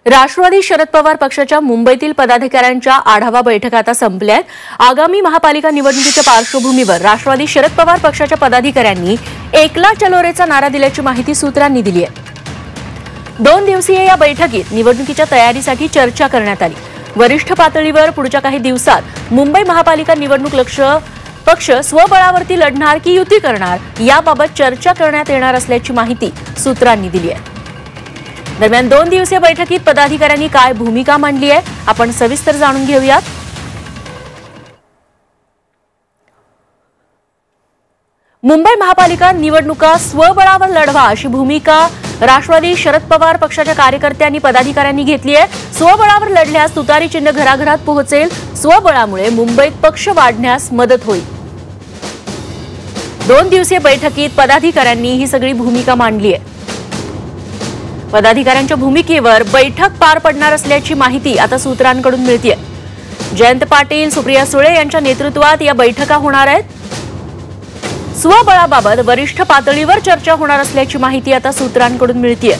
राष्ट्रवादी शरद पवार पक्षाच्या मुंबईतील पदाधिकाऱ्यांच्या आढावा बैठका आता संपल्यात। आगामी महापालिका निवडणुकीच्या पार्श्वभूमीवर राष्ट्रवादी शरद पवार पक्षाच्या पदाधिकाऱ्यांनी एकला चलो रेचा नारा दिल्याची माहिती सूत्रांनी दिली आहे। 2 दिवसीय या बैठकीत निवडणुकीच्या तयारीसाठी चर्चा करण्यात आली। वरिष्ठ पातळीवर पुढच्या काही दिवसात मुंबई महापालिका निवडणूक पक्ष स्वबळावरती लढणार की युती करणार याबाबत चर्चा करण्यात येणार असल्याची माहिती सूत्रांनी दिली आहे। दरम्यान 2 दिवसीय बैठकीत पदाधिकाऱ्यांनी काय भूमिका मांडली आहे आपण सविस्तर जाणून घेऊयात। मुंबई महापालिका निवडणुका स्वबळावर लढवा अशी भूमिका राष्ट्रवादी शरद पवार पक्षाच्या कार्यकर्त्यांनी पदाधिकाऱ्यांनी घेतली आहे। स्वबळावर लढल्यास तुतारी चिन्ह घराघरात पोहोचेल। स्वबळामुळे मुंबईत पक्ष वाढण्यास मदत होईल। 2 दिवसीय बैठकीत पदाधिकाऱ्यांनी ही सगळी भूमिका मांडली आहे। पदाधिकाऱ्यांच्या भूमिकेवर बैठक पार पडणार असल्याची माहिती आता सूत्रांकडून मिळतेय। जयंत पाटील, सुप्रिया सुळे यांच्या नेतृत्वात या बैठका होणार आहेत। स्वबळाबाबत वरिष्ठ पातळीवर चर्चा होणार असल्याची माहिती आता सूत्रांकडून मिळतेय।